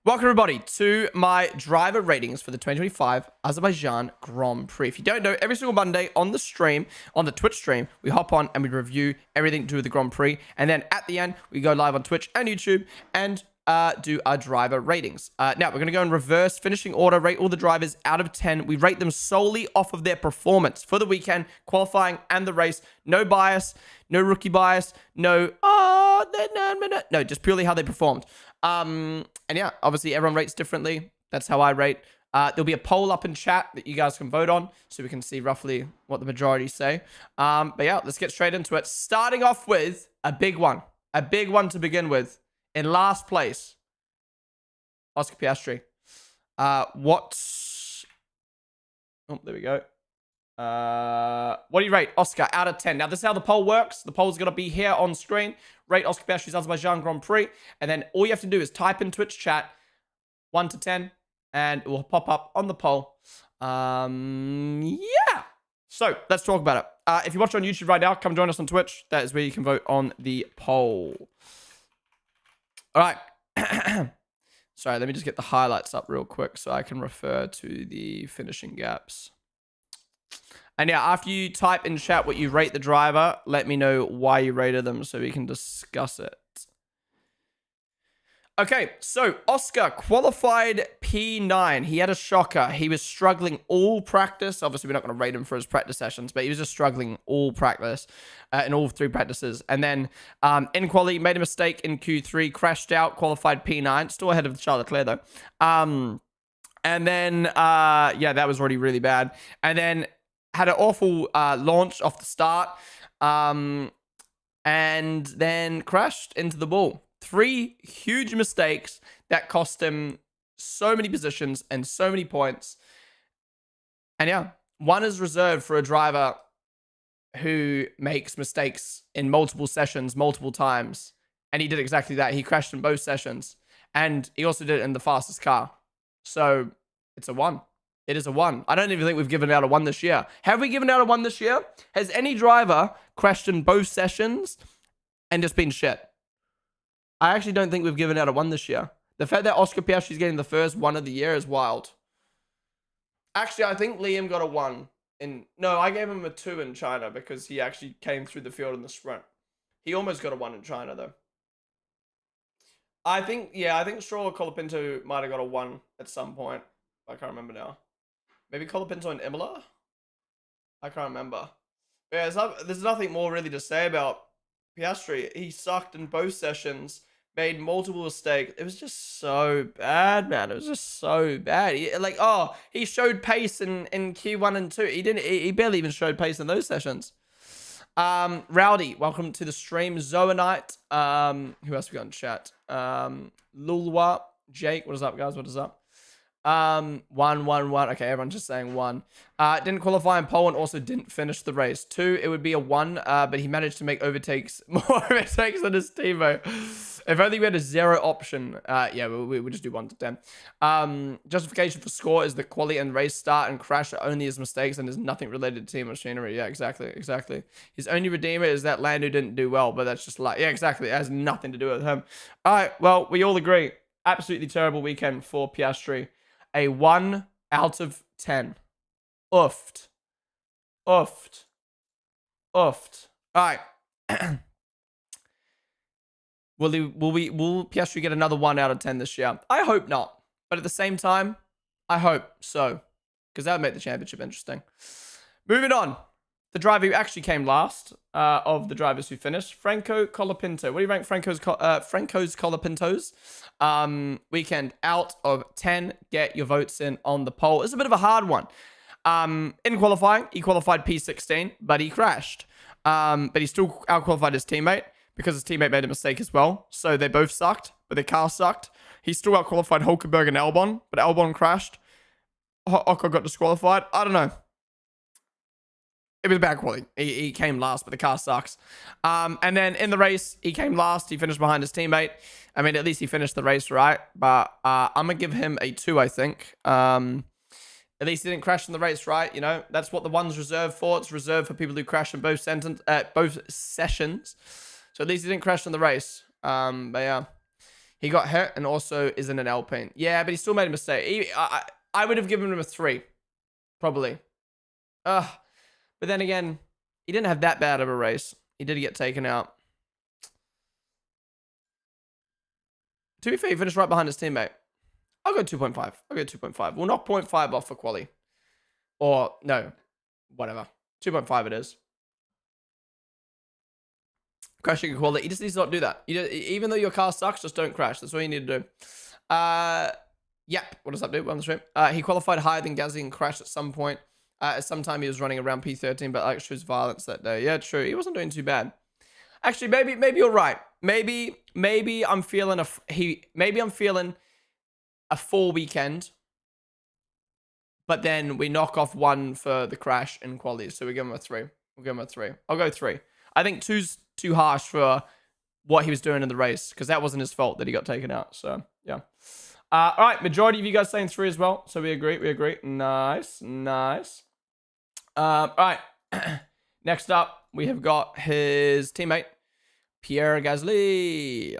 Welcome everybody to my driver ratings for the 2025 Azerbaijan Grand Prix. If you don't know, every single Monday on the stream, on the Twitch stream, we hop on and we review everything to do with the Grand Prix. And then at the end, we go live on Twitch and YouTube and do our driver ratings. Now, we're going to go in reverse finishing order, rate all the drivers out of 10. We rate them solely off of their performance for the weekend, qualifying and the race. No bias, no rookie bias, no, just purely how they performed. And yeah, obviously everyone rates differently. That's how I rate. There'll be a poll up in chat that you guys can vote on so we can see roughly what the majority say. But yeah, let's get straight into it. Starting off with a big one to begin with. In last place, Oscar Piastri. Oh, there we go. What do you rate Oscar out of 10? Now, this is how the poll works. The poll's going to be here on screen. Rate Oscar Piastri's Azerbaijan Grand Prix. And then all you have to do is type in Twitch chat 1 to 10. And it will pop up on the poll. Yeah. So, let's talk about it. If you watch on YouTube right now, come join us on Twitch. That is where you can vote on the poll. All right. Sorry, let me just get the highlights up real quick so I can refer to the finishing gaps. And yeah, after you type in chat what you rate the driver, let me know why you rated them so we can discuss it. Okay, so Oscar qualified P9. He had a shocker. He was struggling all practice. Obviously, we're not going to rate him for his practice sessions, but he was just struggling all practice in all 3 practices. And then in quali, made a mistake in Q3, crashed out, qualified P9. Still ahead of Charles Leclerc, though. And then, yeah, that was already really bad. And then had an awful launch off the start. And then crashed into the wall. 3 huge mistakes that cost him so many positions and so many points. And yeah, one is reserved for a driver who makes mistakes in multiple sessions, multiple times. And he did exactly that. He crashed in both sessions. And he also did it in the fastest car. So it's a 1. It is a 1. I don't even think we've given out a 1 this year. Have we given out a 1 this year? Has any driver crashed in both sessions and just been shit? I actually don't think we've given out a 1 this year. The fact that Oscar Piastri is getting the first 1 of the year is wild. Actually, I think Liam got a 1. No, I gave him a 2 in China because he actually came through the field in the sprint. He almost got a 1 in China, though. I think Stroll or Colapinto might have got a 1 at some point. I can't remember now. Maybe Colapinto and Imola? I can't remember. Yeah, there's nothing more really to say about Piastri. He sucked in both sessions. Made multiple mistakes. It was just so bad, man. It was just so bad. He showed pace in Q1 and 2. He barely even showed pace in those sessions. Rowdy, welcome to the stream. Zoanite. Who else we got in chat? Lulwa, Jake, what is up, guys? What is up? 1. Okay, everyone's just saying 1. Didn't qualify in pole and also didn't finish the race. 2, it would be a 1, but he managed to make more overtakes than his teammate. If only we had a 0 option. Yeah, we'll just do 1 to 10. Justification for score is the quali and race start and crash are only his mistakes and there's nothing related to team machinery. Yeah, exactly. His only redeemer is that Lando didn't do well, but that's just like, yeah, exactly. It has nothing to do with him. All right, well, we all agree. Absolutely terrible weekend for Piastri. A 1 out of 10. Oofed. All right. Will Piastri get another 1 out of 10 this year? I hope not. But at the same time, I hope so. Because that would make the championship interesting. Moving on. The driver who actually came last of the drivers who finished, Franco Colapinto. What do you rank Franco's Colapinto's weekend out of 10? Get your votes in on the poll. It's a bit of a hard one. In qualifying, he qualified P16, but he crashed. But he still outqualified his teammate because his teammate made a mistake as well. So they both sucked, but their car sucked. He still outqualified Hulkenberg and Albon, but Albon crashed. Ocon got disqualified. I don't know. It was a bad quality. He came last, but the car sucks. And then in the race, he came last. He finished behind his teammate. I mean, at least he finished the race right. But I'm going to give him a 2, I think. At least he didn't crash in the race, right? You know, that's what the 1's reserved for. It's reserved for people who crash in both sessions. So at least he didn't crash in the race. But yeah. He got hurt and also is in an Alpine. Yeah, but he still made a mistake. I would have given him a 3. Probably. But then again, he didn't have that bad of a race. He did get taken out. To be fair, he finished right behind his teammate. I'll go 2.5. I'll go 2.5. We'll knock 0.5 off for quali. Or, no. Whatever. 2.5 it is. Crashing equality. He just needs to not do that. Even though your car sucks, just don't crash. That's all you need to do. Yep. What does that do on the stream? He qualified higher than Gazzy and crashed at some point. At some time he was running around P13, but like shows violence that day. Yeah, true. He wasn't doing too bad. Actually, maybe you're right. Maybe I'm feeling I'm feeling a 4 weekend. But then we knock off 1 for the crash in qualities. So we give him a 3. We'll give him a 3. I'll go 3. I think 2's too harsh for what he was doing in the race. Because that wasn't his fault that he got taken out. So, yeah. All right. Majority of you guys saying 3 as well. So we agree. We agree. Nice. Nice. All right. Next up, we have got his teammate, Pierre Gasly.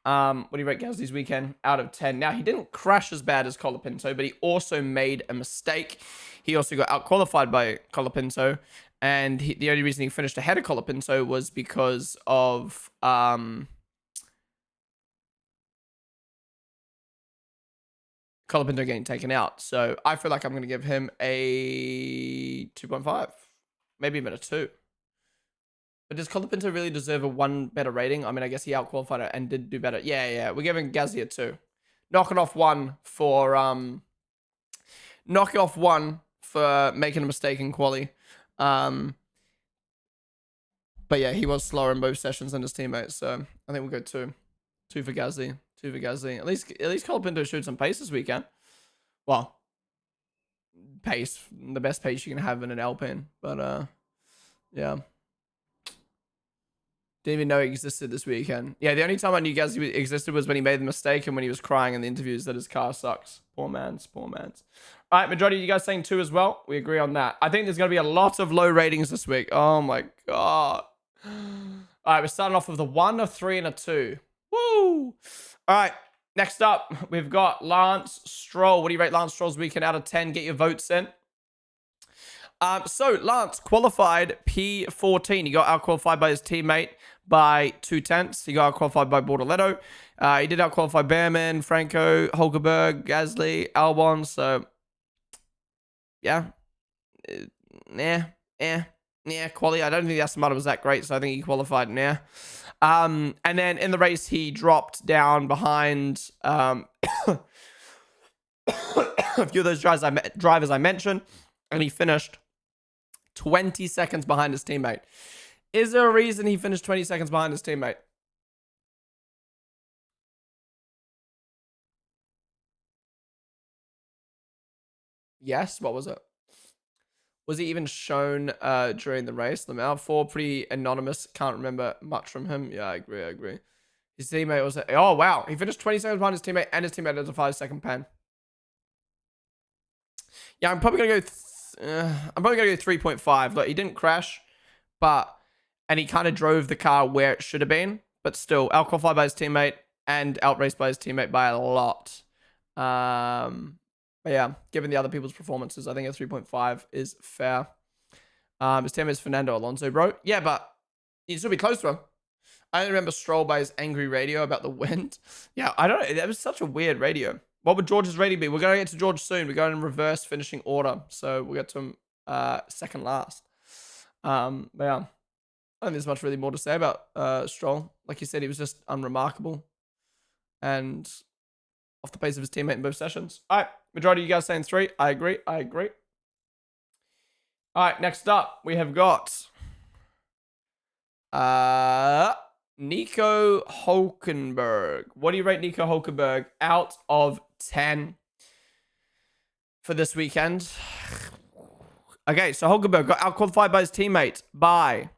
What do you rate Gasly's weekend out of 10? Now, he didn't crash as bad as Colapinto, but he also made a mistake. He also got out-qualified by Colapinto, and the only reason he finished ahead of Colapinto was because of Colapinto getting taken out. So I feel like I'm going to give him a 2.5, maybe even a 2. But does Colapinto really deserve a 1 better rating? I mean, I guess he out-qualified it and did do better. Yeah. We're giving Gazzy a 2. Knocking off 1 for making a mistake in quali. But yeah, he was slower in both sessions than his teammates, so I think we'll go 2. 2 for Gazzy. 2 for Gazzy. At least Colapinto showed some pace this weekend. Well, pace, the best pace you can have in an Alpine. But yeah. Didn't even know he existed this weekend. Yeah, the only time I knew Gazzy existed was when he made the mistake and when he was crying in the interviews that his car sucks. Poor man's. All right, majority of you guys saying 2 as well. We agree on that. I think there's going to be a lot of low ratings this week. Oh my god. All right, we're starting off with a 1, a 3, and a 2. Woo! All right, next up, we've got Lance Stroll. What do you rate Lance Stroll's weekend out of 10? Get your votes in. So Lance qualified P14. He got out-qualified by his teammate by 2/10. He got out-qualified by Bortoletto. He did out-qualify Behrman, Franco, Hulkenberg, Gasly, Albon. So, yeah. Quali. I don't think the Aston Martin was that great, so I think he qualified, And then in the race, he dropped down behind a few of those drivers I mentioned, and he finished 20 seconds behind his teammate. Is there a reason he finished 20 seconds behind his teammate? Yes, what was it? Was he even shown during the race? Lamau 4, pretty anonymous. Can't remember much from him. Yeah, I agree. His teammate was... Oh, wow. He finished 20 seconds behind his teammate, and his teammate has a 5-second pen. Yeah, I'm probably going to go... I'm probably going to go 3.5. Look, he didn't crash, but... And he kind of drove the car where it should have been, but still out-qualified by his teammate and out-raced by his teammate by a lot. But yeah, given the other people's performances, I think a 3.5 is fair. His teammate is Fernando Alonso, bro. Yeah, but you'd still be close to him. I only remember Stroll by his angry radio about the wind. Yeah, I don't know. That was such a weird radio. What would George's rating be? We're going to get to George soon. We're going in reverse finishing order. So we'll get to him second last. But yeah. I don't think there's much really more to say about Stroll. Like you said, he was just unremarkable. And off the pace of his teammate in both sessions. All right. Majority of you guys saying 3. I agree. All right. Next up, we have got Nico Hulkenberg. What do you rate Nico Hulkenberg out of 10 for this weekend? Okay, so Hulkenberg got out-qualified by his teammate by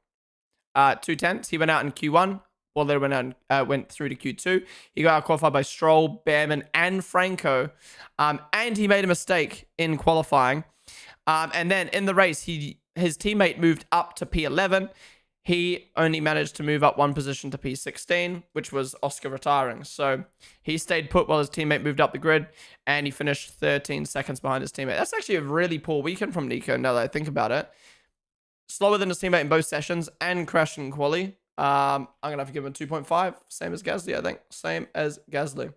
2/10. He went out in Q1. Well, they went through to Q2. He got out-qualified by Stroll, Behrman, and Franco. And he made a mistake in qualifying. And then in the race, his teammate moved up to P11. he only managed to move up one position to P16, which was Oscar retiring. So he stayed put while his teammate moved up the grid, and he finished 13 seconds behind his teammate. That's actually a really poor weekend from Nico, now that I think about it. Slower than his teammate in both sessions and crashed in quali. I'm going to have to give him a 2.5. Same as Gasly, I think. Same as Gasly.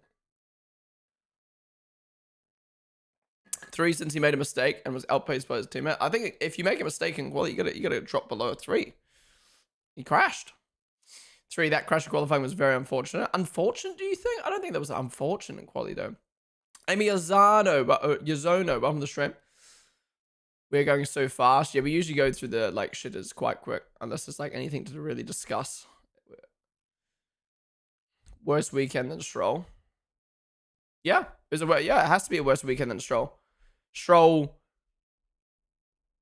3 since he made a mistake and was outpaced by his teammate. I think if you make a mistake in quali, you gotta drop below a 3. He crashed. 3, that crash in qualifying was very unfortunate. Unfortunate, do you think? I don't think that was unfortunate in quali, though. Amy Yazono, welcome to the stream. We're going so fast. Yeah, we usually go through the, like, shitters quite quick. Unless there's, like, anything to really discuss. Worst weekend than Stroll. Yeah. It has to be a worse weekend than Stroll. Stroll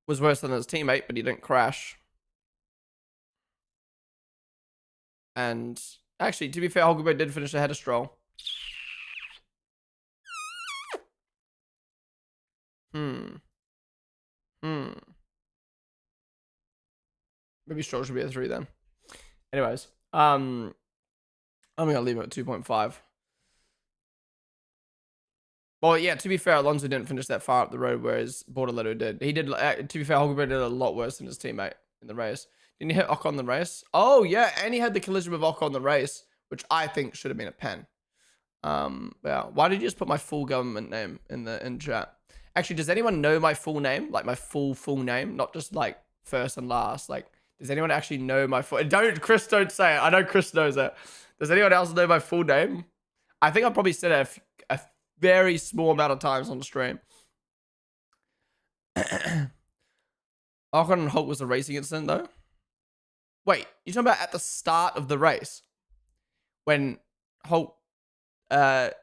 was worse than his teammate, but he didn't crash. And actually, to be fair, Hulkenberg did finish ahead of Stroll. Maybe Stroll should be a 3 then. Anyways, I'm gonna leave it at 2.5. Well, yeah, to be fair, Alonso didn't finish that far up the road, whereas Bortoletto did. He did, to be fair, Hulkenberg did a lot worse than his teammate in the race. Didn't he hit Ocon the race? Oh, yeah, and he had the collision with Ocon the race, which I think should have been a pen. Yeah. Why did you just put my full government name in chat? Actually, does anyone know my full name? Like my full name? Not just like first and last. Like, does anyone actually know my full... Chris, don't say it. I know Chris knows it. Does anyone else know my full name? I think I probably said it a very small amount of times on the stream. Ocon and Hulk was a racing incident, though? Wait, you're talking about at the start of the race? When Hulk went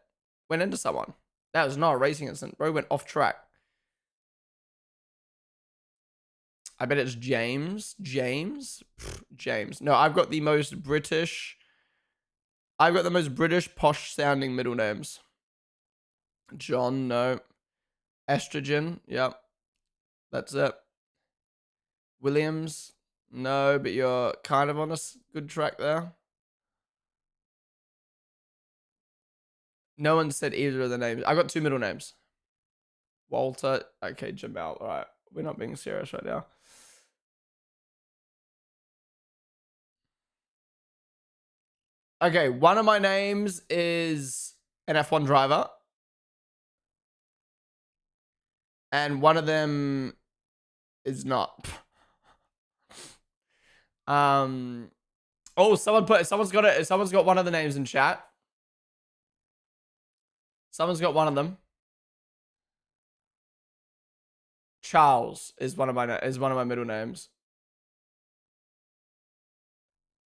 into someone? That was not a racing incident. Bro went off track. I bet it's James. James? James. No, I've got the most British posh sounding middle names. John, no. Estrogen, yep. That's it. Williams, no, but you're kind of on a good track there. No one said either of the names. I got 2 middle names. Walter, okay, Jamal. All right, we're not being serious right now. Okay, one of my names is an F1 driver. And one of them is not. Oh, someone's got one of the names in chat. Someone's got one of them. Charles is one of my middle names.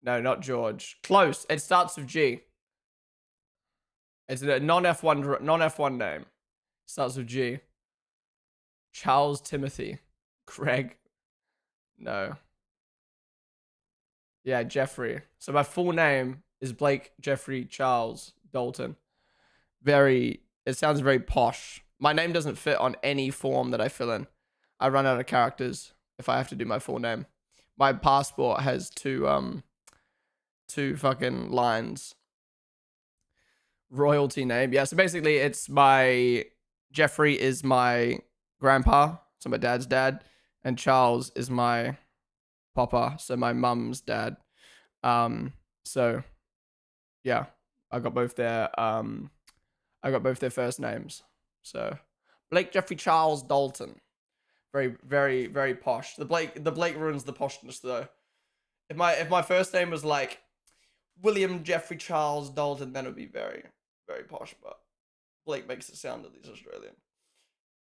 No, not George. Close. It starts with G. It's a non-F1 name. Starts with G. Charles Timothy. Greg. No. Yeah, Jeffrey. So my full name is Blake Jeffrey Charles Dalton. It sounds very posh. My name doesn't fit on any form that I fill in. I run out of characters if I have to do my full name. My passport has two fucking lines. Royalty name. Yeah, so basically it's Jeffrey is my grandpa, so my dad's dad, and Charles is my papa, so my mum's dad. So yeah, I got both their first names. So Blake Jeffrey Charles Dalton. Very, very, very posh. The Blake ruins the poshness though. If my first name was like William Jeffrey Charles Dalton, then it would be very, very posh, but Blake makes it sound at least Australian.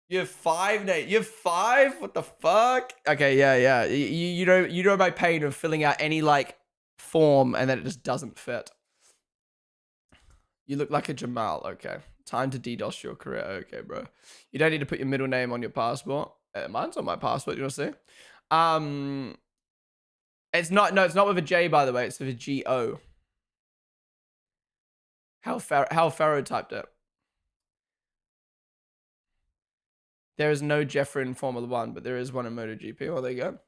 You have 5 names. You have 5? What the fuck? Okay, yeah. You know my pain of filling out any like form and then it just doesn't fit. You look like a Jamal. Okay. Time to DDoS your career. Okay, bro. You don't need to put your middle name on your passport. Mine's on my passport. You want to see? It's not with a J, by the way. It's with a G-O. How Pharaoh typed it. There is no Jeffrey in Formula 1, but there is one in MotoGP. Well, there you go.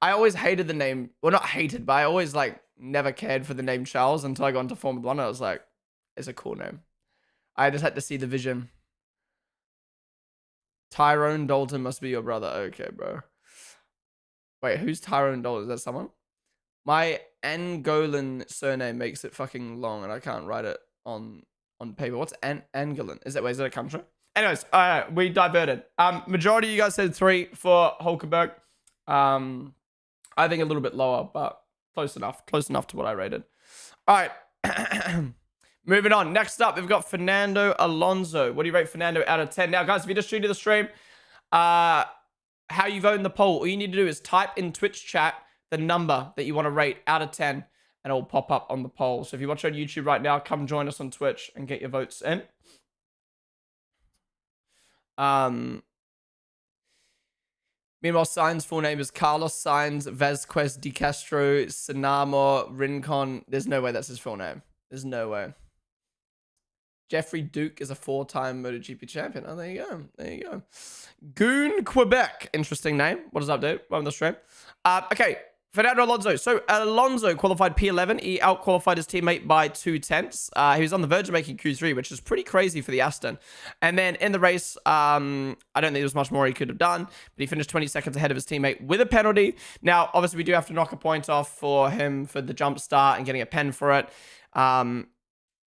I always hated the name. Well, not hated, but I always like never cared for the name Charles until I got into Formula One. And I was like, it's a cool name. I just had to see the vision. Tyrone Dalton must be your brother. Okay, bro. Wait, who's Tyrone Dalton? Is that someone? My Angolan surname makes it fucking long, and I can't write it on paper. What's Angolan? Is it a country? Anyways, we diverted. Majority of you guys said 3 for Hulkenberg. I think a little bit lower, but close enough. Close enough to what I rated. All right. Moving on. Next up, we've got Fernando Alonso. What do you rate Fernando out of 10? Now, guys, if you're just tuning to the stream, how you vote in the poll, all you need to do is type in Twitch chat the number that you want to rate out of 10, and it will pop up on the poll. So if you watch on YouTube right now, come join us on Twitch and get your votes in. Meanwhile, Sainz's full name is Carlos Sainz Vazquez de Castro Sinamo Rincon. There's no way that's his full name. There's no way. Jeffrey Duke is a 4-time MotoGP champion. Oh, there you go. There you go. Goon Quebec. Interesting name. What is up, dude? Welcome to the stream. Okay. Fernando Alonso. So Alonso qualified P11. He out-qualified his teammate by 0.2. He was on the verge of making Q3, which is pretty crazy for the Aston. And then in the race, I don't think there was much more he could have done, but he finished 20 seconds ahead of his teammate with a penalty. Now, obviously, we do have to knock a point off for him for the jump start and getting a pen for it.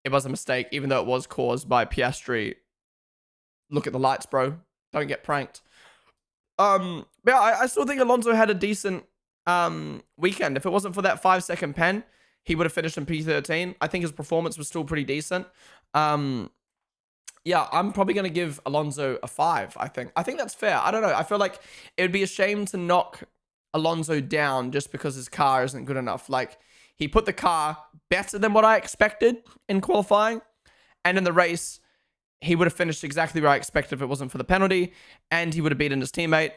It was a mistake, even though it was caused by Piastri. Look at the lights, bro. Don't get pranked. But yeah, I still think Alonso had a decent weekend. If it wasn't for that 5-second pen, he would have finished in P13. I think his performance was still pretty decent. Yeah, I'm probably going to give Alonso a 5, I think. I think that's fair. I don't know. I feel like it would be a shame to knock Alonso down just because his car isn't good enough. Like, he put the car better than what I expected in qualifying. And in the race, he would have finished exactly where I expected if it wasn't for the penalty. And he would have beaten his teammate.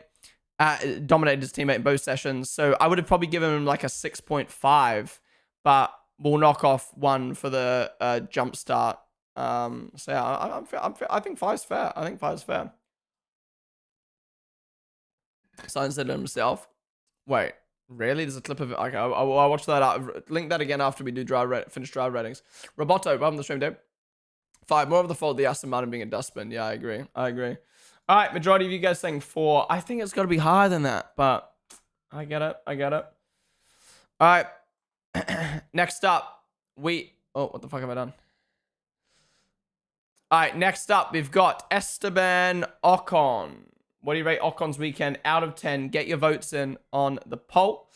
Dominated his teammate in both sessions. So I would have probably given him like a 6.5. But we'll knock off 1 for the jump start. So yeah, I think 5's fair. I think 5's fair. Sainz said it himself. Wait. Really? There's a clip of it. Okay, I'll watch that out. Link that again after we do finish drive ratings. Roboto, welcome to the stream, dude. 5. More of the fault of the Aston Martin being a dustbin. Yeah, I agree. All right, majority of you guys saying 4. I think it's got to be higher than that, but I get it. All right. Next up, oh, what the fuck have I done? All right, next up, we've got Esteban Ocon. What do you rate Ocon's weekend out of 10? Get your votes in on the poll.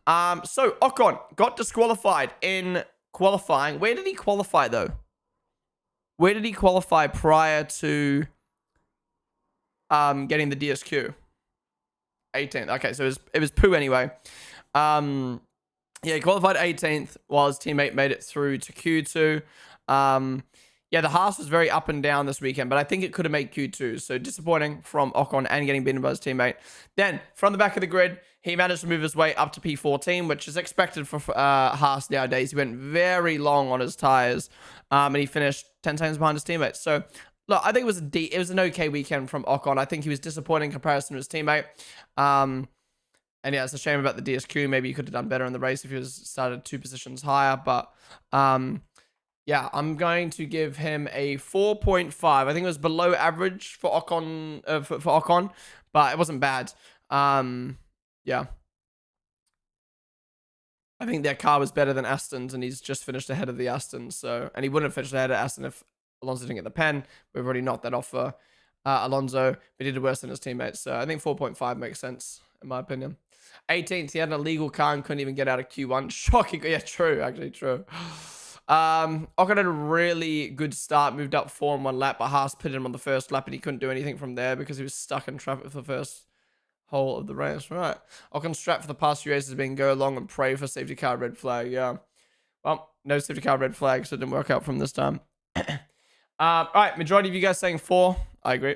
So Ocon got disqualified in qualifying. Where did he qualify, though? Where did he qualify prior to getting the DSQ? 18th. Okay, so it was poo anyway. Yeah, he qualified 18th while his teammate made it through to Q2. Yeah, the Haas was very up and down this weekend, but I think it could have made Q2. So disappointing from Ocon and getting beaten by his teammate. Then, from the back of the grid, he managed to move his way up to P14, which is expected for Haas nowadays. He went very long on his tires, and he finished 10 times behind his teammate. So, look, I think it was an okay weekend from Ocon. I think he was disappointing in comparison to his teammate. And yeah, it's a shame about the DSQ. Maybe he could have done better in the race if he was started 2 positions higher, but yeah, I'm going to give him a 4.5. I think it was below average for Ocon, for Ocon, but it wasn't bad. Yeah. I think their car was better than Aston's, and he's just finished ahead of the Aston. So, and he wouldn't have finished ahead of Aston if Alonso didn't get the pen. We've already knocked that off for Alonso, but he did worse than his teammates. So I think 4.5 makes sense, in my opinion. 18th, he had an illegal car and couldn't even get out of Q1. Shocking. Yeah, true. Actually, true. Ocon had a really good start, moved up 4 in 1 lap, but Haas pitted him on the first lap and he couldn't do anything from there because he was stuck in traffic for the first whole of the race. Right. Ocon's strat for the past few races has been go along and pray for safety car red flag. Yeah. Well, no safety car red flag, so it didn't work out from this time. All right, majority of you guys saying 4. I agree.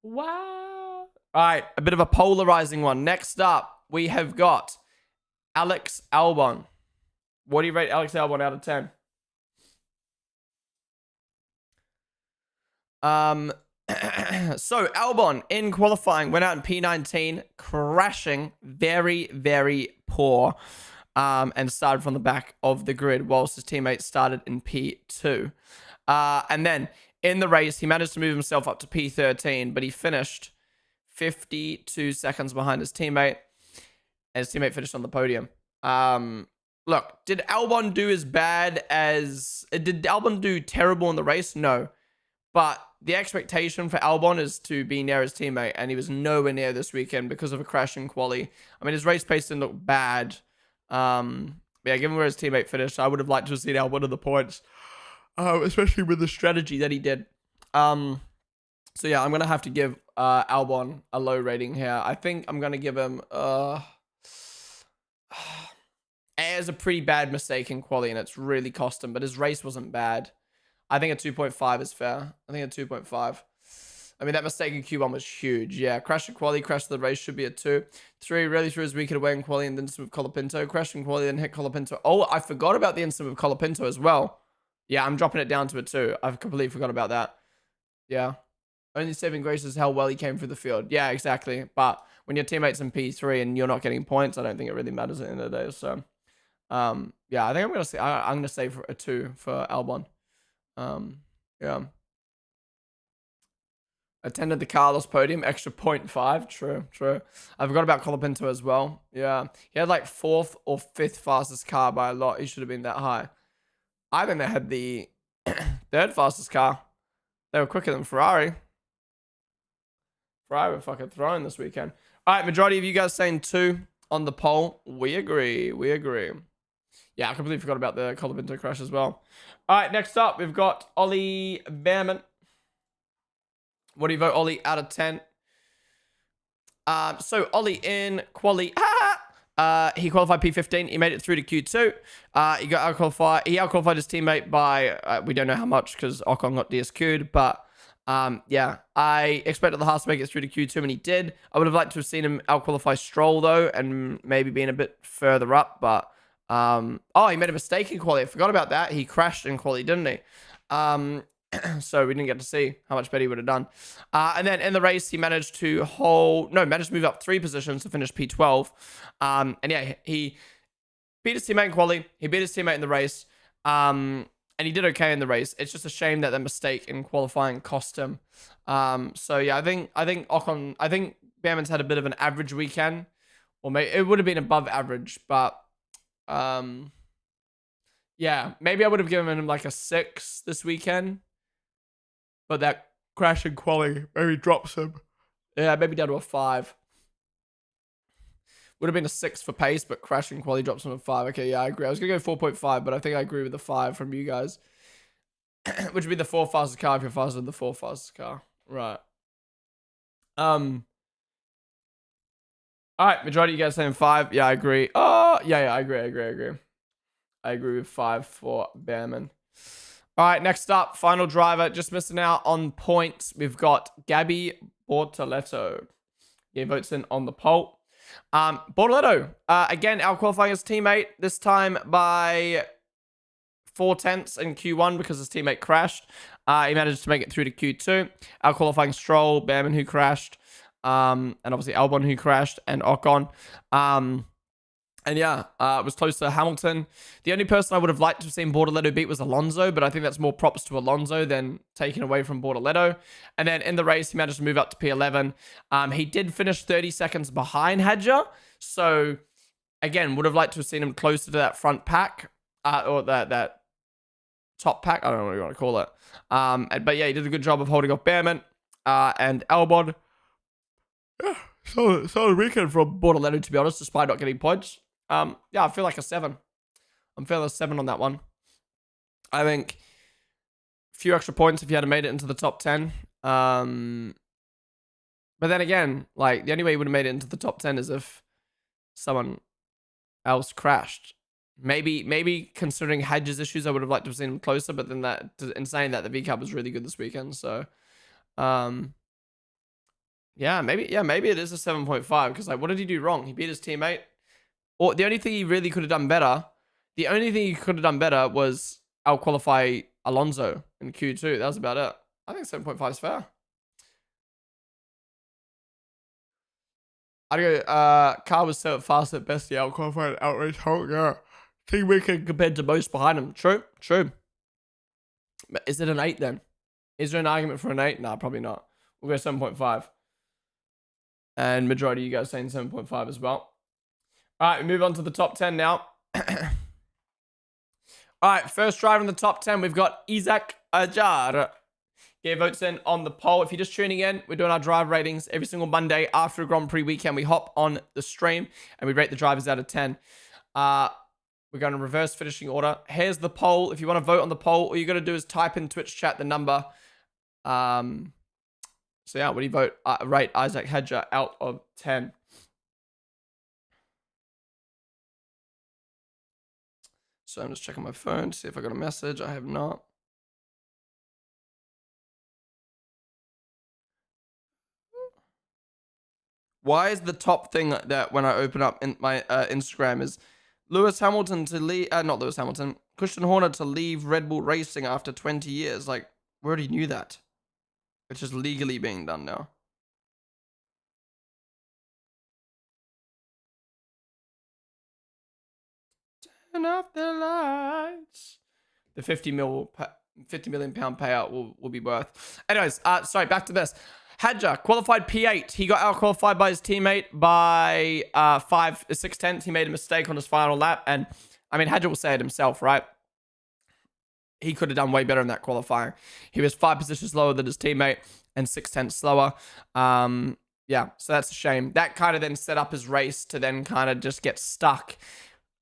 Wow. All right, a bit of a polarizing one. Next up, we have got Alex Albon. What do you rate Alex Albon out of 10? So Albon in qualifying went out in P19, crashing, very, very poor, and started from the back of the grid, whilst his teammates started in P2. And then in the race, he managed to move himself up to P13, but he finished 52 seconds behind his teammate, and his teammate finished on the podium. Look, did Albon do as bad as... Did Albon do terrible in the race? No. But the expectation for Albon is to be near his teammate, and he was nowhere near this weekend because of a crash in quali. I mean, his race pace didn't look bad. Yeah, given where his teammate finished, I would have liked to have seen Albon in the points, especially with the strategy that he did. So yeah, I'm going to have to give Albon a low rating here. I think I'm going to give him... It was a pretty bad mistake in quali, and it's really cost him, but his race wasn't bad. I think a 2.5 is fair. I think a 2.5. I mean, that mistake in Q1 was huge. Yeah, crash in quali, crash the race should be a 2. 3, really threw his weekend away in quali and then incident with Colapinto. Crash in quali, then hit Colapinto. Oh, I forgot about the incident with Colapinto as well. Yeah, I'm dropping it down to a 2. I've completely forgot about that. Yeah. Only saving grace is how well he came through the field. Yeah, exactly. But when your teammate's in P3 and you're not getting points, I don't think it really matters at the end of the day. So, yeah, I think I'm gonna say for a 2 for Albon. Yeah. Attended the Carlos podium, extra 0.5. True. I forgot about Colapinto as well. Yeah. He had like 4th or 5th fastest car by a lot. He should have been that high. I think they had the 3rd fastest car. They were quicker than Ferrari. Ferrari were fucking throwing this weekend. All right, majority of you guys saying 2 on the poll. We agree. Yeah, I completely forgot about the Colapinto crash as well. All right, next up, we've got Ollie Behrman. What do you vote, Ollie, out of 10? So, Ollie in quali. He qualified P15. He made it through to Q2. He got outqualified. He outqualified his teammate by, we don't know how much because Ocon got DSQ'd. But, yeah, I expected the Haas to make it through to Q2, and he did. I would have liked to have seen him outqualify Stroll, though, and maybe being a bit further up, but... oh, he made a mistake in quali. I forgot about that. He crashed in quali, didn't he? So we didn't get to see how much better he would have done. And then in the race, he managed to move up 3 positions to finish P12. And yeah, he beat his teammate in quali. He beat his teammate in the race. And he did okay in the race. It's just a shame that the mistake in qualifying cost him. So yeah, I think Behrman's had a bit of an average weekend, or maybe it would have been above average, but yeah, maybe I would have given him like a 6 this weekend, but that crash in quali maybe drops him. Yeah, maybe down to a 5. Would have been a 6 for pace, but crash in quali drops him a 5. Okay, yeah, I agree. I was gonna go 4.5, but I think I agree with the 5 from you guys, which would be the 4th fastest car if you're faster than the 4th fastest car, right? All right, majority of you guys saying 5. Yeah, I agree. Oh, yeah, I agree. I agree with 5 for Behrman. All right, next up, final driver. Just missing out on points. We've got Gabby Bortoleto. He votes in on the poll. Bortoleto, again, out-qualifying his teammate, this time by 4/10 in Q1 because his teammate crashed. He managed to make it through to Q2. Out-qualifying Stroll, Behrman, who crashed. And obviously Albon, who crashed, and Ocon. And yeah, it was close to Hamilton. The only person I would have liked to have seen Bortoleto beat was Alonso, but I think that's more props to Alonso than taken away from Bortoleto. And then in the race, he managed to move up to P11. He did finish 30 seconds behind Hadja, so again, would have liked to have seen him closer to that front pack, or that top pack. I don't know what you want to call it. But yeah, he did a good job of holding off Behrman and Albon. Yeah, solid weekend from Bortoleto, to be honest, despite not getting points. Yeah, I feel like a 7. I'm feeling a 7 on that one. I think a few extra points if you had made it into the top 10. But then again, like, the only way you would have made it into the top 10 is if someone else crashed. Maybe considering Hadja's issues, I would have liked to have seen him closer, but then in saying that, the V-Cup was really good this weekend, so... Yeah, maybe it is a 7.5, because, like, what did he do wrong? He beat his teammate. Or the only thing he really could have done better, was out-qualify Alonso in Q2. That was about it. I think 7.5 is fair. I go. Car was so fast at best. Yeah, qualified outrace Hulk. Yeah, team weekend compared to most behind him. True, true. But is it an 8 then? Is there an argument for an 8? Nah, probably not. We'll go 7.5. And majority of you guys saying 7.5 as well. All right, we move on to the top 10 now. All right, first driver in the top 10, we've got Azerbaijan. Get votes in on the poll. If you're just tuning in, we're doing our drive ratings every single Monday after a Grand Prix weekend. We hop on the stream and we rate the drivers out of 10. We're going to reverse finishing order. Here's the poll. If you want to vote on the poll, all you got to do is type in Twitch chat the number. So yeah, what do you vote? Rate Isaac Hedger out of 10. So I'm just checking my phone to see if I got a message. I have not. Why is the top thing that when I open up in my Instagram is Lewis Hamilton to leave, not Lewis Hamilton, Christian Horner to leave Red Bull Racing after 20 years? Like, we already knew that. It's just legally being done now. Turn off the lights. The 50 million pound payout will be worth. Anyways, sorry, back to this. Hadja qualified P8. He got out qualified by his teammate by 6/10. He made a mistake on his final lap, and I mean Hadja will say it himself, right? He could have done way better in that qualifying. He was 5 positions lower than his teammate and 6/10 slower. Yeah, so that's a shame. That kind of then set up his race to then kind of just get stuck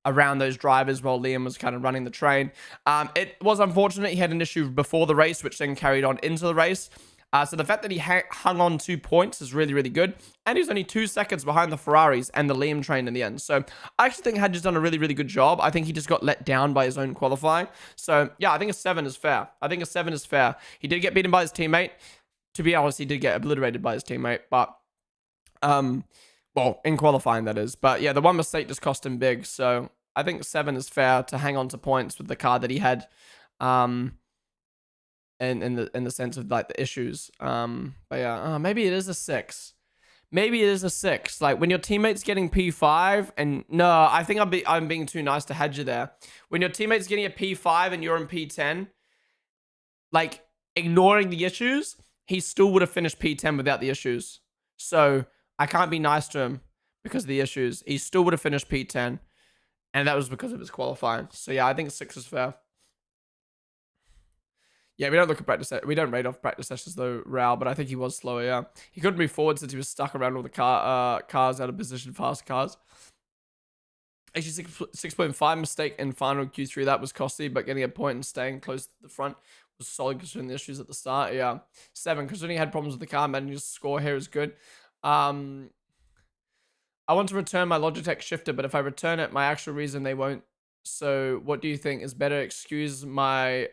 around those drivers while Liam was kind of running the train. It was unfortunate. He had an issue before the race, which then carried on into the race. So the fact that he hung on 2 points is really, really good. And he's only 2 seconds behind the Ferraris and the Liam train in the end. So I actually think Hadja's done a really, really good job. I think he just got let down by his own qualifying. So yeah, I think a 7 is fair. I think a 7 is fair. He did get beaten by his teammate. To be honest, he did get obliterated by his teammate. But, well, in qualifying, that is. But yeah, the one mistake just cost him big. So I think 7 is fair to hang on to points with the car that he had. And in the sense of like the issues. But yeah, maybe it is a 6. Maybe it is a 6. Like when your teammate's getting P5 and no, I think I'm being too nice to Hadja there. When your teammate's getting a P5 and you're in P10, like ignoring the issues, he still would have finished P10 without the issues. So I can't be nice to him because of the issues. He still would have finished P10, and that was because of his qualifying. So yeah, I think 6 is fair. Yeah, we don't look at practice. We don't rate off practice sessions though, Raul, but I think he was slower. Yeah, he couldn't move forward since he was stuck around all the cars out of position, fast cars. Actually, 6.5 mistake in final Q3. That was costly, but getting a point and staying close to the front was solid considering the issues at the start. Yeah, 7 considering he had problems with the car. Managing to score here is good. I want to return my Logitech shifter, but if I return it, my actual reason they won't. So, what do you think is better? Excuse my.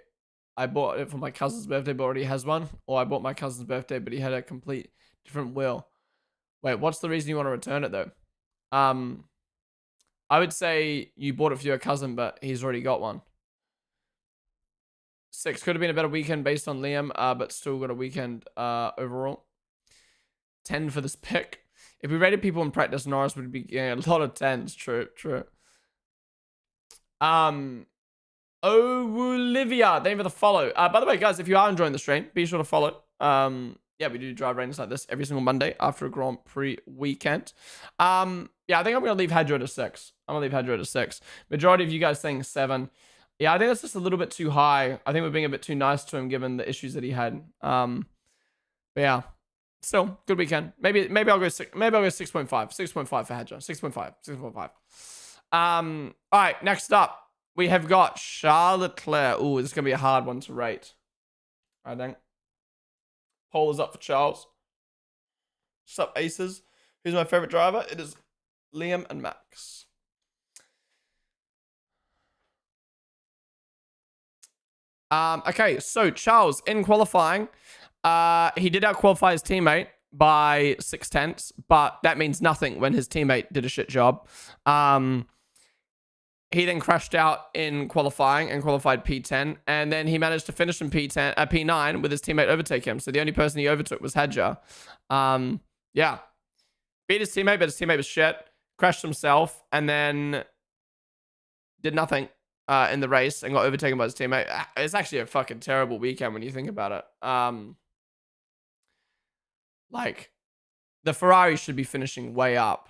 I bought it for my cousin's birthday, but already has one. Or I bought my cousin's birthday, but he had a complete different wheel. Wait, what's the reason you want to return it, though? I would say you bought it for your cousin, but he's already got one. 6. Could have been a better weekend based on Liam, but still got a weekend overall. 10 for this pick. If we rated people in practice, Norris would be getting a lot of 10s. True, true. Olivia, thank you for the follow. By the way, guys, if you are enjoying the stream, be sure to follow. Yeah, we do drive ratings like this every single Monday after a Grand Prix weekend. Yeah, I think I'm going to leave Hadja at a 6. I'm going to leave Hadja at a 6. Majority of you guys saying 7. Yeah, I think that's just a little bit too high. I think we're being a bit too nice to him given the issues that he had. But yeah, still good weekend. Maybe I'll go 6. Maybe I'll go 6.5. 6.5 for Hadja. 6.5. 6.5. All right, next up. We have got Charles Leclerc. Ooh, this is going to be a hard one to rate, I think. Poll is up for Charles. Sup, Aces? Who's my favorite driver? It is Liam and Max. Okay, so Charles, in qualifying, he did out-qualify his teammate by 6/10, but that means nothing when his teammate did a shit job. He then crashed out in qualifying and qualified P10, and then he managed to finish in P9 with his teammate overtake him. So the only person he overtook was Hadja. Yeah. Beat his teammate, but his teammate was shit. Crashed himself, and then did nothing in the race and got overtaken by his teammate. It's actually a fucking terrible weekend when you think about it. Like, the Ferrari should be finishing way up.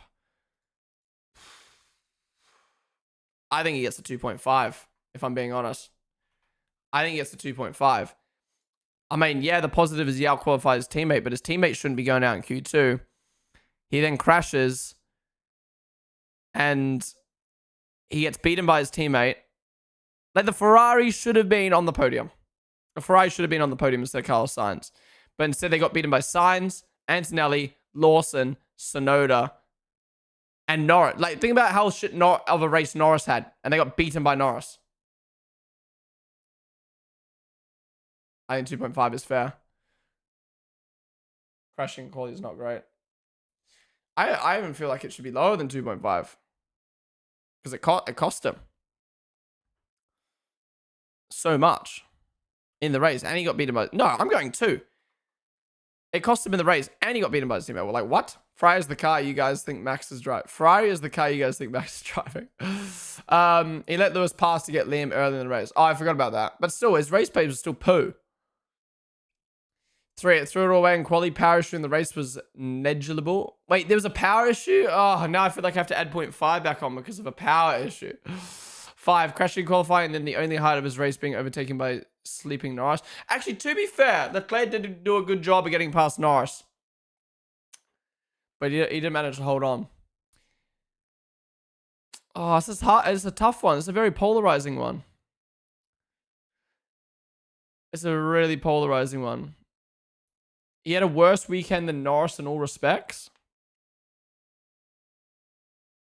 I think he gets a 2.5, if I'm being honest. I think he gets a 2.5. I mean, yeah, the positive is he outqualified his teammate, but his teammate shouldn't be going out in Q2. He then crashes, and he gets beaten by his teammate. Like, the Ferrari should have been on the podium. The Ferrari should have been on the podium instead of Carlos Sainz. But instead, they got beaten by Sainz, Antonelli, Lawson, Sonoda, and Norris. Like, think about how shit of a race Norris had, and they got beaten by Norris. I think 2.5 is fair. Crashing quality is not great. I even feel like it should be lower than 2.5. Because it cost him so much in the race. And he got beaten by... No, I'm going 2. It cost him in the race, and he got beaten by his teammate. We're like, what? Ferrari is the car you guys think Max is driving. Ferrari is the car you guys think Max is driving. He let Lewis pass to get Liam early in the race. Oh, I forgot about that. But still, his race pace was still poo. 3, it threw it all away in quali. Power issue in the race was negligible. Wait, there was a power issue? Oh, now I feel like I have to add 0.5 back on because of a power issue. 5, crashing qualifying, and then the only highlight of his race being overtaken by sleeping Norris. Actually, to be fair, Leclerc did do a good job of getting past Norris. But he didn't manage to hold on. Oh, this is hard. It's a tough one. It's a very polarizing one. It's a really polarizing one. He had a worse weekend than Norris in all respects.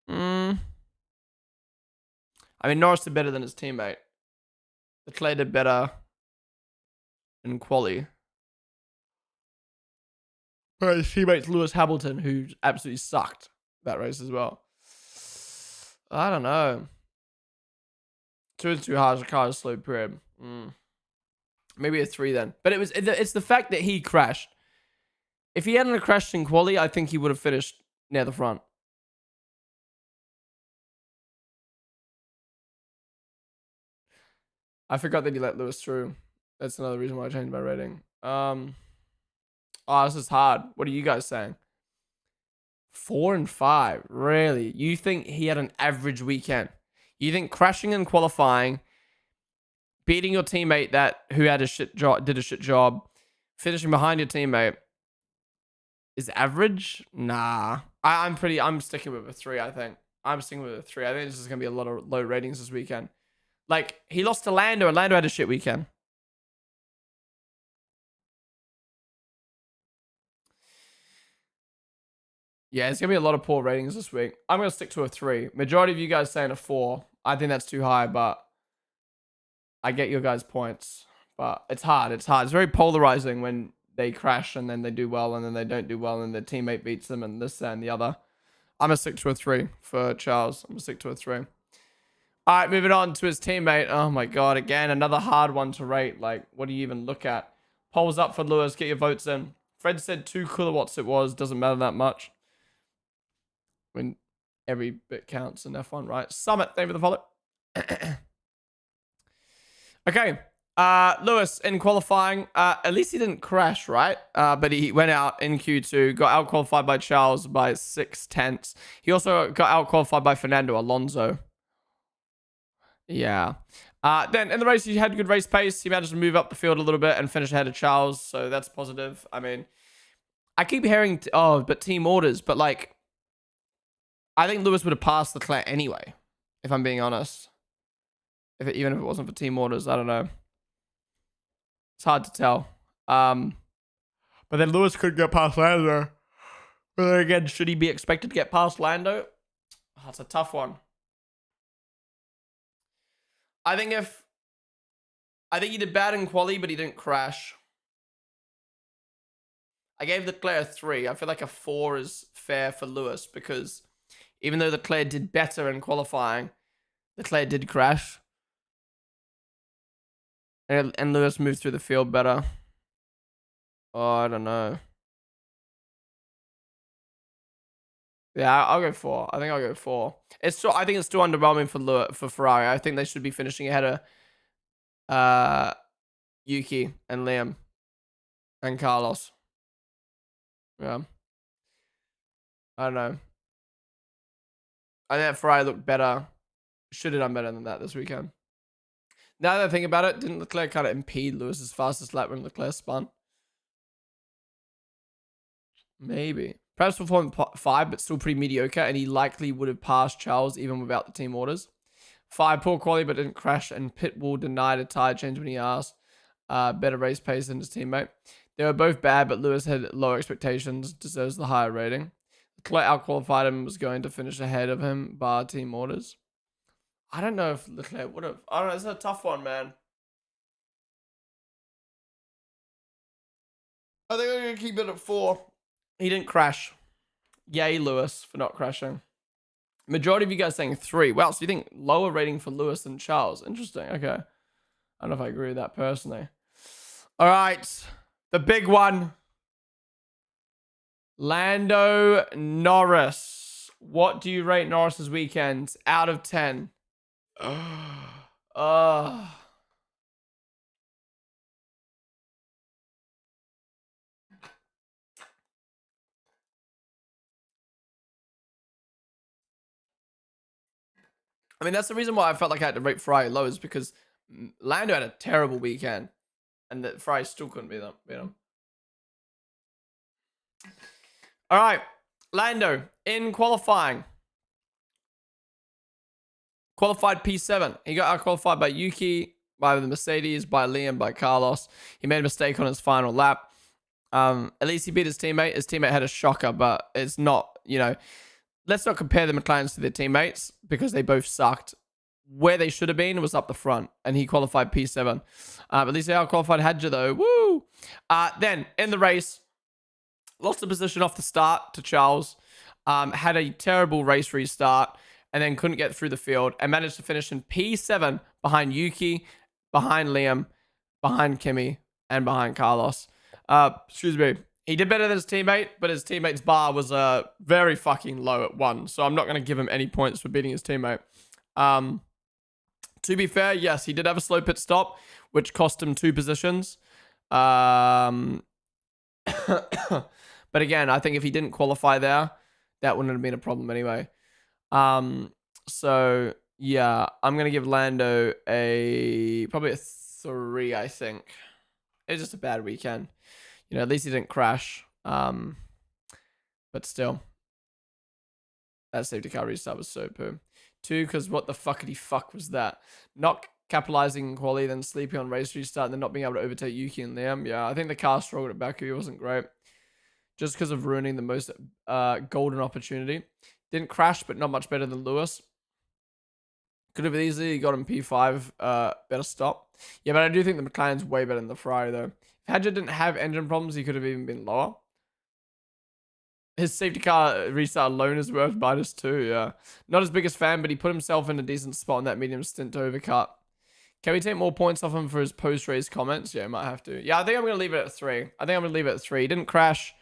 I mean, Norris did better than his teammate. Leclerc did better in quali. But his teammate's Lewis Hamilton, who absolutely sucked that race as well. I don't know. 2 is too harsh. The car is slow period. Maybe a 3 then. But it's the fact that he crashed. If he hadn't crashed in quali, I think he would have finished near the front. I forgot that he let Lewis through. That's another reason why I changed my rating. Oh, this is hard. What are you guys saying? 4 and 5. Really? You think he had an average weekend? You think crashing and qualifying, beating your teammate who had a shit job, did a shit job, finishing behind your teammate is average? Nah. I'm sticking with a 3, I think. I'm sticking with a 3. I think this is going to be a lot of low ratings this weekend. Like, he lost to Lando, and Lando had a shit weekend. Yeah, it's going to be a lot of poor ratings this week. I'm going to stick to a 3. Majority of you guys saying a 4. I think that's too high, but I get your guys' points. But it's hard. It's hard. It's very polarizing when they crash and then they do well and then they don't do well and their teammate beats them and this, that, and the other. I'm going to stick to a 3 for Charles. I'm going to stick to a 3. All right, moving on to his teammate. Oh, my God. Again, another hard one to rate. Like, what do you even look at? Polls up for Lewis. Get your votes in. Fred said 2 kilowatts it was. Doesn't matter that much. I mean, every bit counts in F1, right? Summit, thank you for the follow. Okay. Lewis in qualifying. At least he didn't crash, right? But he went out in Q2. Got out-qualified by Charles by 6/10. He also got out-qualified by Fernando Alonso. Yeah. Then in the race, he had good race pace. He managed to move up the field a little bit and finish ahead of Charles. So that's positive. I mean, I keep hearing, but team orders. But like, I think Lewis would have passed Leclerc anyway, if I'm being honest. Even if it wasn't for team orders, I don't know. It's hard to tell. But then Lewis could get past Lando. But then again, should he be expected to get past Lando? Oh, that's a tough one. I think he did bad in quali, but he didn't crash. I gave Leclerc a 3. I feel like a 4 is fair for Lewis because even though Leclerc did better in qualifying, Leclerc did crash. And Lewis moved through the field better. Oh, I don't know. Yeah, I'll go 4. I think I'll go 4. I think it's still underwhelming for Ferrari. I think they should be finishing ahead of Yuki and Liam and Carlos. Yeah. I don't know. I think Ferrari looked better. Should have done better than that this weekend. Now that I think about it, didn't Leclerc kind of impede Lewis's fastest lap when Leclerc spun? Maybe. Perhaps performing 5, but still pretty mediocre, and he likely would have passed Charles even without the team orders. 5, poor quality, but didn't crash, and Pitbull denied a tire change when he asked. Better race pace than his teammate. They were both bad, but Lewis had lower expectations, deserves the higher rating. Leclerc outqualified him, was going to finish ahead of him, bar team orders. I don't know if Leclerc would have. I don't know, it's a tough one, man. I think I'm going to keep it at 4. He didn't crash. Yay, Lewis, for not crashing. Majority of you guys saying 3. Wow, so you think lower rating for Lewis than Charles. Interesting, okay. I don't know if I agree with that personally. All right, the big one. Lando Norris. What do you rate Norris's weekend out of 10? I mean, that's the reason why I felt like I had to rate Ferrari low, is because Lando had a terrible weekend, and that Ferrari still couldn't beat him. All right, Lando in qualifying. Qualified P7. He got out-qualified by Yuki, by the Mercedes, by Liam, by Carlos. He made a mistake on his final lap. At least he beat his teammate. His teammate had a shocker, but it's not, let's not compare the McLarens to their teammates because they both sucked. Where they should have been was up the front, and he qualified P7. At least he out-qualified Hadja, though. Woo! Then, in the race, lost the position off the start to Charles. Had a terrible race restart, and then couldn't get through the field, and managed to finish in P7 behind Yuki, behind Liam, behind Kimi, and behind Carlos. Excuse me. He did better than his teammate, but his teammate's bar was very fucking low at 1, so I'm not going to give him any points for beating his teammate. To be fair, yes, he did have a slow pit stop, which cost him 2 positions. But again, I think if he didn't qualify there, that wouldn't have been a problem anyway. So yeah, I'm going to give Lando probably a 3, I think. It was just a bad weekend. At least he didn't crash. But still, that safety car restart was so poo. 2, because what the fuck was that? Not capitalizing in quality, then sleeping on race restart, and then not being able to overtake Yuki and Liam. Yeah, I think the car struggled at Baku. It wasn't great. Just because of ruining the most golden opportunity. Didn't crash, but not much better than Lewis. Could have easily got him P5, better stop. Yeah, but I do think the McLaren's way better than the Ferrari, though. If Hadja didn't have engine problems, he could have even been lower. His safety car restart alone is worth -2, yeah. Not his biggest fan, but he put himself in a decent spot in that medium stint to overcut. Can we take more points off him for his post-race comments? Yeah, might have to. Yeah, I think I'm going to leave it at 3. I think I'm going to leave it at 3. He didn't crash.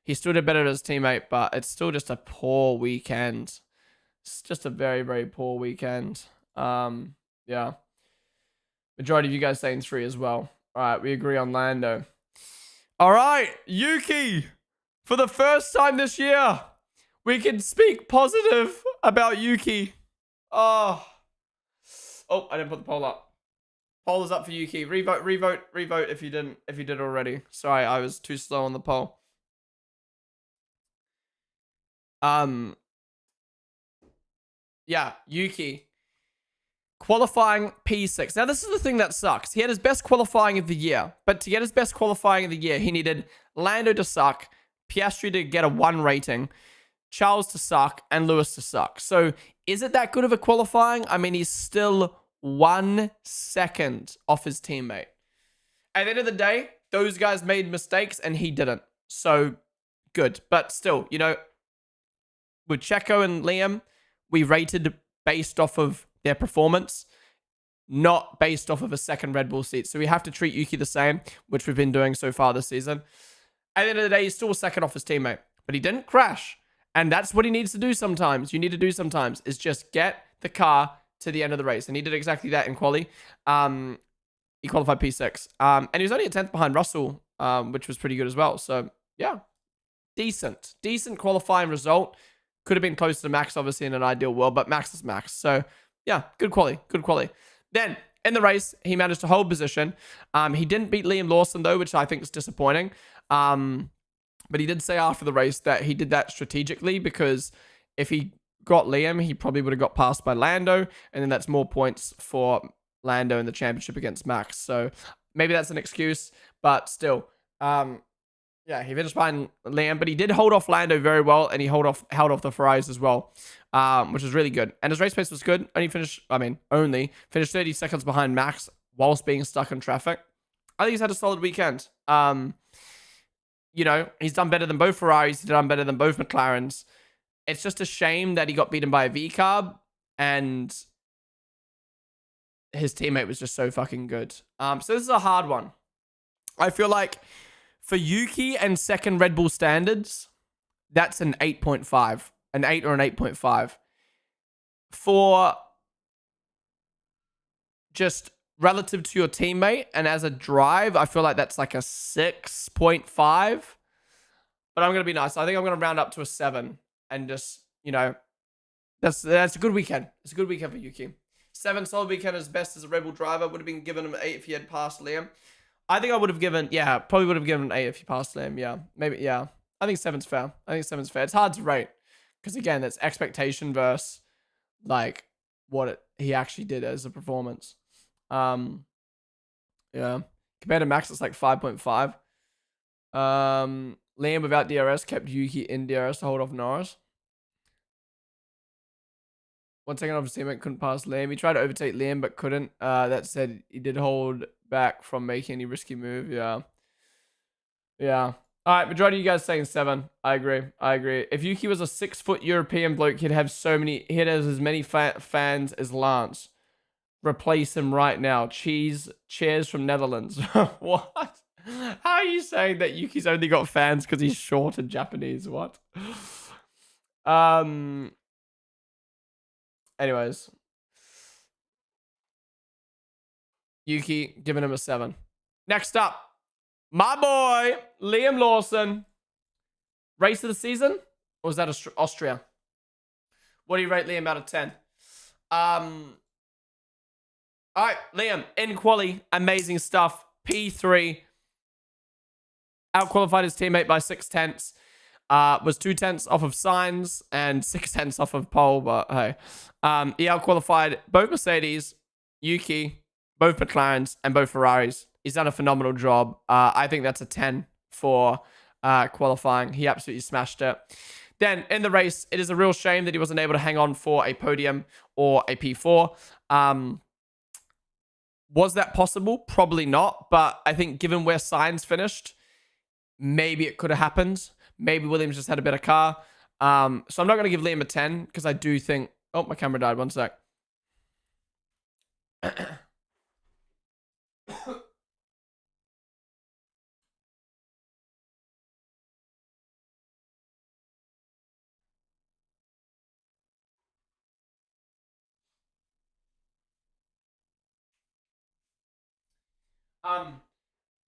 He still did better than his teammate, but it's still just a poor weekend. It's just a very, very poor weekend. Yeah. Majority of you guys saying 3 as well. All right, we agree on Lando. All right, Yuki. For the first time this year, we can speak positive about Yuki. Oh, I didn't put the poll up. Poll is up for Yuki. Revote if you did already. Sorry, I was too slow on the poll. Yeah, Yuki. Qualifying P6. Now, this is the thing that sucks. He had his best qualifying of the year. But to get his best qualifying of the year, he needed Lando to suck, Piastri to get a 1 rating, Charles to suck, and Lewis to suck. So, is it that good of a qualifying? I mean, he's still 1 second off his teammate. At the end of the day, those guys made mistakes, and he didn't. So, good. But still, with Checo and Liam, we rated based off of their performance, not based off of a second Red Bull seat. So we have to treat Yuki the same, which we've been doing so far this season. At the end of the day, he's still second off his teammate, but he didn't crash. And that's what he needs to do sometimes. You need to do sometimes is just get the car to the end of the race. And he did exactly that in quali. He qualified P6. And he was only a 10th behind Russell, which was pretty good as well. So, yeah. Decent qualifying result. Could have been closer to Max, obviously, in an ideal world, but Max is Max. So, yeah, good quality. Then, in the race, he managed to hold position. He didn't beat Liam Lawson, though, which I think is disappointing. But he did say after the race that he did that strategically because if he got Liam, he probably would have got passed by Lando, and then that's more points for Lando in the championship against Max. So maybe that's an excuse, but still, yeah, he finished behind Liam, but he did hold off Lando very well, and he held off the Ferraris as well, which is really good. And his race pace was good. Only finished 30 seconds behind Max whilst being stuck in traffic. I think he's had a solid weekend. You know, he's done better than both Ferraris. He's done better than both McLarens. It's just a shame that he got beaten by a V-carb and his teammate was just so fucking good. So this is a hard one. I feel like for Yuki and second Red Bull standards, that's an 8.5. An 8 or an 8.5. For just relative to your teammate and as a drive, I feel like that's like a 6.5. But I'm going to be nice. I think I'm going to round up to a 7 and just, you know, that's a good weekend. It's a good weekend for Yuki. 7 solid weekend as best as a Red Bull driver. Would have been given him an 8 if he had passed Liam. I think I would have given, probably would have given an 8 if he passed Liam. Yeah, maybe, yeah. I think 7's fair. It's hard to rate because, again, that's expectation versus, like, what he actually did as a performance. Yeah. Compared to Max, it's like 5.5. Liam without DRS kept Yuki in DRS to hold off Norris. 1 second off his teammate couldn't pass Liam. He tried to overtake Liam but couldn't. That said, he did hold back from making any risky move. Yeah. Yeah. All right, majority of you guys saying 7. I agree. If Yuki was a 6-foot European bloke, he'd have as many fans as Lance. Replace him right now. Cheers from Netherlands. What? How are you saying that Yuki's only got fans because he's short and Japanese? What? Anyways. Yuki, giving him a 7. Next up, my boy, Liam Lawson. Race of the season? Or was that Austria? What do you rate Liam out of 10? All right, Liam, in quali, amazing stuff. P3. Outqualified his teammate by 6/10. Was 2/10 off of Sainz and 6/10 off of Pole, but hey. He outqualified both Mercedes, Yuki, both McLarens, and both Ferraris. He's done a phenomenal job. I think that's a 10 for qualifying. He absolutely smashed it. Then, in the race, it is a real shame that he wasn't able to hang on for a podium or a P4. Was that possible? Probably not. But I think given where Sainz finished, maybe it could have happened. Maybe Williams just had a better car. So I'm not going to give Liam a 10 because I do think... Oh, my camera died. 1 sec.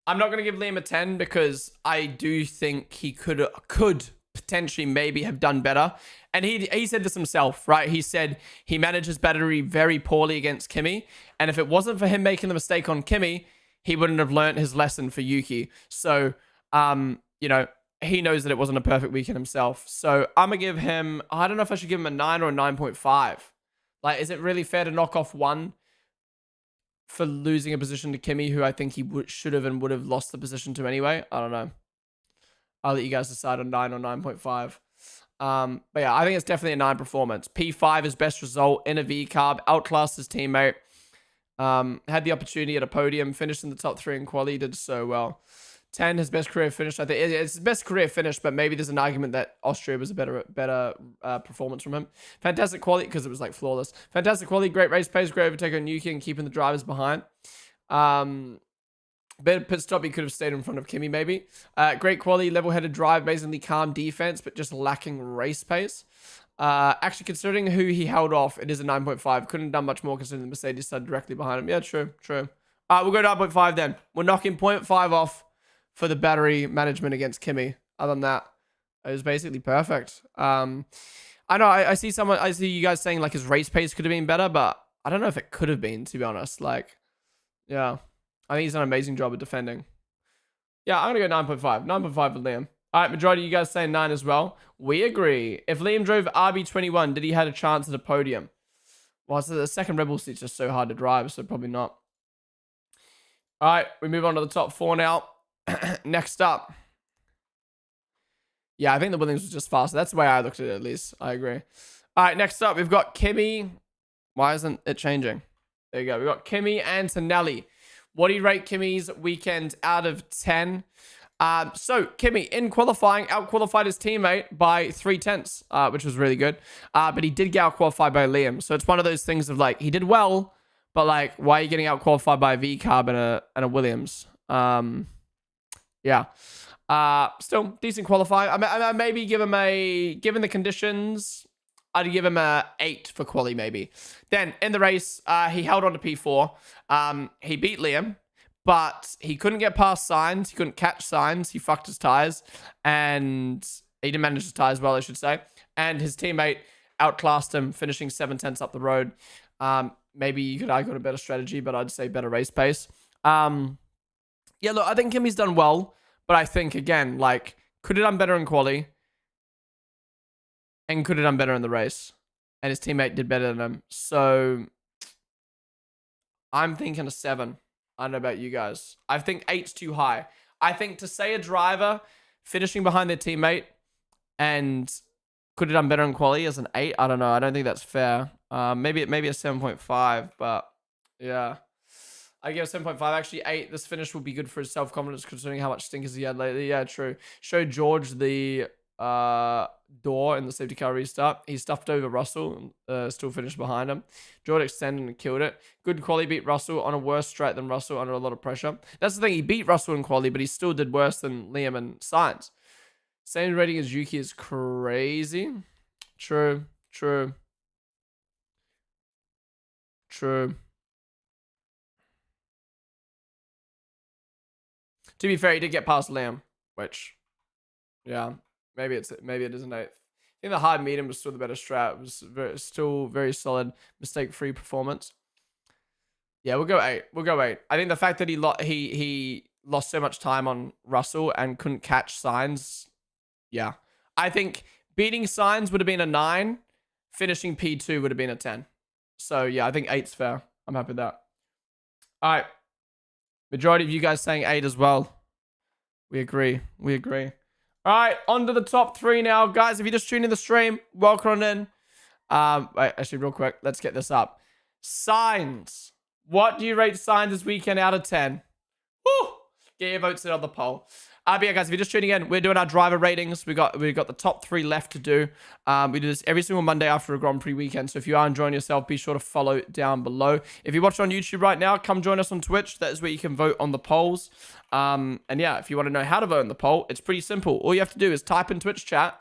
I'm not going to give Liam a 10 because I do think he could potentially maybe have done better. And he said this himself, right? He said he managed his battery very poorly against Kimi. And if it wasn't for him making the mistake on Kimi, he wouldn't have learnt his lesson for Yuki. So, you know, he knows that it wasn't a perfect weekend himself. So I'm going to give him, I don't know if I should give him a 9 or a 9.5. Like, is it really fair to knock off 1 for losing a position to Kimi, who I think he should have and would have lost the position to anyway? I don't know. I'll let you guys decide on 9 or 9.5. But yeah, I think it's definitely a 9 performance. P5 is best result in a V-carb, outclassed his teammate. Had the opportunity at a podium, finished in the top 3 in quali, did so well. 10, his best career finish. I think it's his best career finish, but maybe there's an argument that Austria was a better performance from him. Fantastic quality, because it was like flawless. Fantastic quality, great race pace, great overtake on Yuki and keeping the drivers behind. Better pit stop, he could have stayed in front of Kimi maybe. Great quality, level-headed drive, amazingly calm defense, but just lacking race pace. Actually, considering who he held off, it is a 9.5. Couldn't have done much more considering the Mercedes started directly behind him. Yeah, true. We'll go 9.5 then. We're knocking 0.5 off for the battery management against Kimi. Other than that, it was basically perfect. I know I see you guys saying like his race pace could have been better, but I don't know if it could have been, to be honest. Like, yeah, I think he's done an amazing job of defending. Yeah, I'm gonna go 9.5. 9.5 for Liam. All right, majority of you guys saying 9 as well. We agree. If Liam drove RB21, did he had a chance at a podium? Well, so the second Red Bull seat's just so hard to drive, so probably not. All right, we move on to the top 4 now. Next up. Yeah, I think the Williams was just faster. That's the way I looked at it, at least. I agree. All right, next up, we've got Kimi. Why isn't it changing? There you go. We've got Kimi Antonelli. What do you rate Kimi's weekend out of 10? So Kimi in qualifying out-qualified his teammate by 0.3, which was really good. But he did get out-qualified by Liam. So it's one of those things of like, he did well, but like, why are you getting out-qualified by a V-Carb and a Williams? Yeah. Still decent qualifying. I maybe give him given the conditions, I'd give him a 8 for quali maybe. Then in the race, he held on to P4. He beat Liam, but he couldn't get past Sainz. He couldn't catch Sainz. He fucked his tires, and he didn't manage his tires well, I should say. And his teammate outclassed him, finishing 7/10 up the road. Maybe you could argue a better strategy, but I'd say better race pace. Yeah, look, I think Kimi's done well, but I think again, like, could have done better in quali, and could have done better in the race, and his teammate did better than him. So I'm thinking a 7. I don't know about you guys. I think 8's too high. I think to say a driver finishing behind their teammate and could have done better in quali as an 8, I don't know. I don't think that's fair. Maybe a 7.5, but yeah. I give 7.5. Actually, 8. This finish will be good for his self-confidence considering how much stinkers he had lately. Yeah, true. Showed George the door in the safety car restart. He stuffed over Russell, still finished behind him. George extended and killed it. Good quali, beat Russell on a worse strat than Russell under a lot of pressure. That's the thing, he beat Russell in quali, but he still did worse than Liam and Sainz. Same rating as Yuki is crazy. True. To be fair, he did get past Liam, which, yeah. Maybe it is an 8. I think the hard medium was still the better strat. It was still very solid, mistake-free performance. Yeah, we'll go 8. I think the fact that he lost so much time on Russell and couldn't catch Sainz. Yeah, I think beating Sainz would have been a 9. Finishing P2 would have been a 10. So yeah, I think 8's fair. I'm happy with that. All right, majority of you guys saying 8 as well. We agree. All right, on to the top 3 now. Guys, if you just tuned in the stream, welcome on in. Wait, actually, real quick, let's get this up. Sainz. What do you rate Sainz this weekend out of 10? Woo! Get your votes in on the poll. But yeah, guys, if you're just tuning in, we're doing our driver ratings. We got the top 3 left to do. We do this every single Monday after a Grand Prix weekend. So if you are enjoying yourself, be sure to follow down below. If you watch on YouTube right now, come join us on Twitch. That is where you can vote on the polls. And yeah, if you want to know how to vote on the poll, it's pretty simple. All you have to do is type in Twitch chat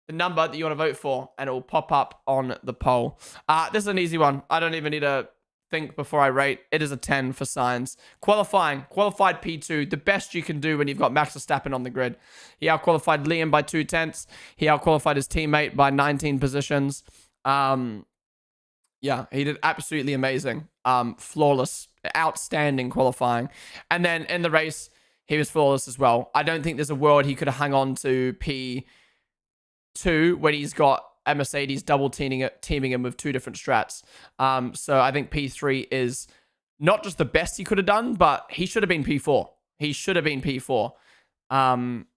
the number that you want to vote for, and it will pop up on the poll. This is an easy one. I don't even need to think before I rate. It is a 10 for Sainz. Qualified P2, the best you can do when you've got Max Verstappen on the grid. He outqualified Liam by 0.2. He outqualified his teammate by 19 positions. Yeah, he did absolutely amazing. Flawless, outstanding qualifying. And then in the race, he was flawless as well. I don't think there's a world he could have hung on to P2 when he's got a Mercedes double teaming him with 2 different strats. So I think P3 is not just the best he could have done, but he should have been P4.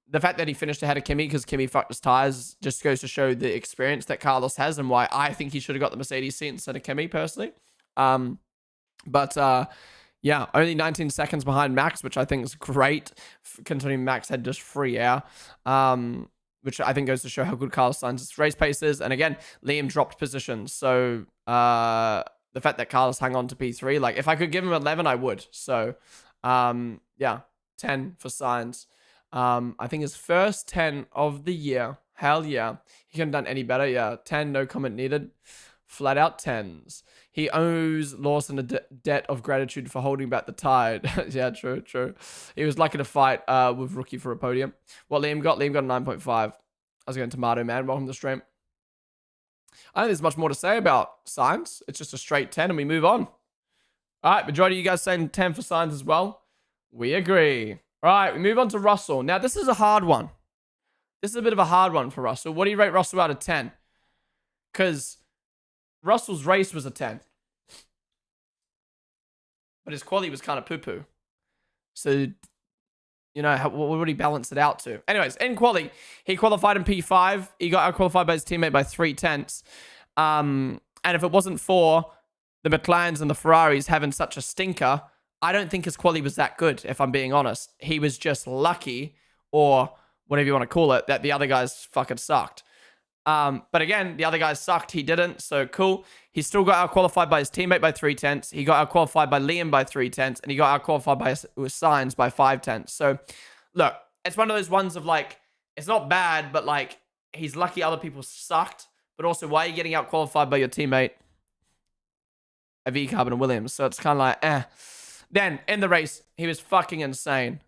The fact that he finished ahead of Kimi because Kimi fucked his tires just goes to show the experience that Carlos has and why I think he should have got the Mercedes seat instead of Kimi personally. Yeah, only 19 seconds behind Max, which I think is great considering Max had just free air. Which I think goes to show how good Carlos Sainz's race pace is. And again, Liam dropped positions. So the fact that Carlos hung on to P3, like if I could give him 11, I would. So Yeah, 10 for Sainz. I think his first 10 of the year. Hell yeah. He couldn't have done any better. Yeah, 10, no comment needed. Flat out 10s. He owes Lawson a debt of gratitude for holding back the tide. Yeah, true, true. He was lucky to fight with Rookie for a podium. What Liam got? Liam got a 9.5. I was going Tomato Man. Welcome to the stream. I don't think there's much more to say about Sainz. It's just a straight 10 and we move on. All right, majority of you guys saying 10 for Sainz as well. We agree. All right, we move on to Russell. Now, this is a hard one. This is a bit of a hard one for Russell. What do you rate Russell out of 10? Because Russell's race was a 10. But his quality was kind of poo-poo. So, you know, what would he balance it out to? Anyways, in quality, he qualified in P5. He got out-qualified by his teammate by 3/10. And if it wasn't for the McLarens and the Ferraris having such a stinker, I don't think his quality was that good, if I'm being honest. He was just lucky, or whatever you want to call it, that the other guys fucking sucked. But again, the other guys sucked. He didn't. So cool. He still got out-qualified by his teammate by 3/10. He got out-qualified by Liam by 3/10. And he got out-qualified by Sainz by 5/10. So look, it's one of those ones of like, it's not bad, but like, he's lucky other people sucked. But also, why are you getting out-qualified by your teammate, V-Carbon and Williams? So it's kind of like, eh. Then, in the race, he was fucking insane.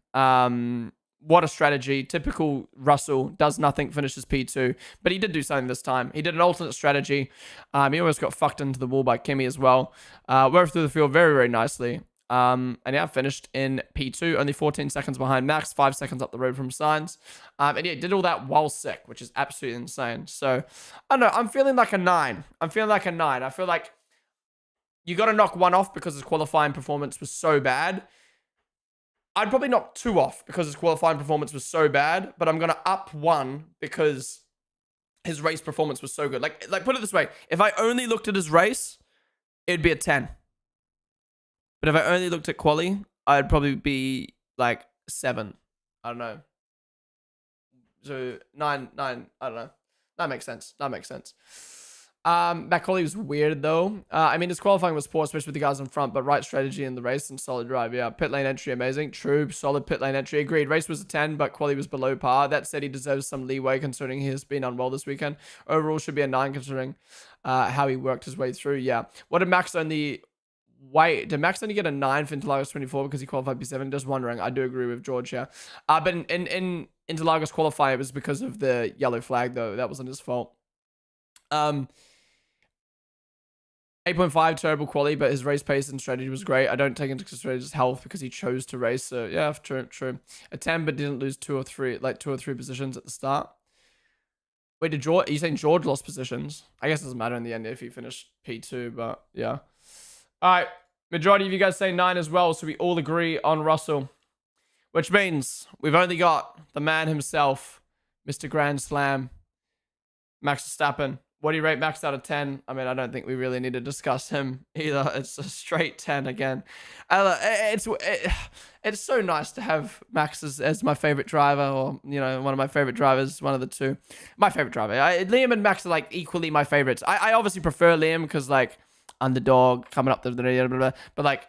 What a strategy. Typical Russell. Does nothing, finishes P2. But he did do something this time. He did an alternate strategy. He almost got fucked into the wall by Kimi as well. Worked through the field very, very nicely. And yeah, finished in P2. Only 14 seconds behind Max. 5 seconds up the road from Sainz. And yeah, did all that while sick, which is absolutely insane. So, I don't know. I'm feeling like a 9. I feel like you got to knock one off because his qualifying performance was so bad. I'd probably knock 2 off because his qualifying performance was so bad, but I'm going to up 1 because his race performance was so good. Like put it this way. If I only looked at his race, it'd be a 10. But if I only looked at quali, I'd probably be like 7. I don't know. So 9, I don't know. That makes sense. Macaulay was weird though. I mean, his qualifying was poor, especially with the guys in front, but right strategy in the race and solid drive. Yeah, pit lane entry, amazing. True, solid pit lane entry. Agreed. Race was a 10, but quality was below par. That said, he deserves some leeway considering he has been unwell this weekend. Overall, should be a 9 considering how he worked his way through. Yeah. What did Max only... Wait, did Max only get a 9 for Interlagos 24 because he qualified P7? Just wondering. I do agree with George, yeah. But in Interlagos qualifying, it was because of the yellow flag, though. That wasn't his fault. 8.5 terrible quality, but his race pace and strategy was great. I don't take into consideration his health because he chose to race. So yeah, true. A 10, but didn't lose 2 or 3 positions at the start. Wait, are you saying George lost positions? I guess it doesn't matter in the end if he finished P2, but yeah. All right, majority of you guys say 9 as well, so we all agree on Russell, which means we've only got the man himself, Mr. Grand Slam, Max Verstappen. What do you rate Max out of 10? I mean, I don't think we really need to discuss him either. It's a straight 10 again. It's so nice to have Max as my favorite driver, or, you know, one of my favorite drivers, one of the two. My favorite driver. Liam and Max are, like, equally my favorites. I obviously prefer Liam because, like, underdog, coming up the... Blah, blah, blah. But, like,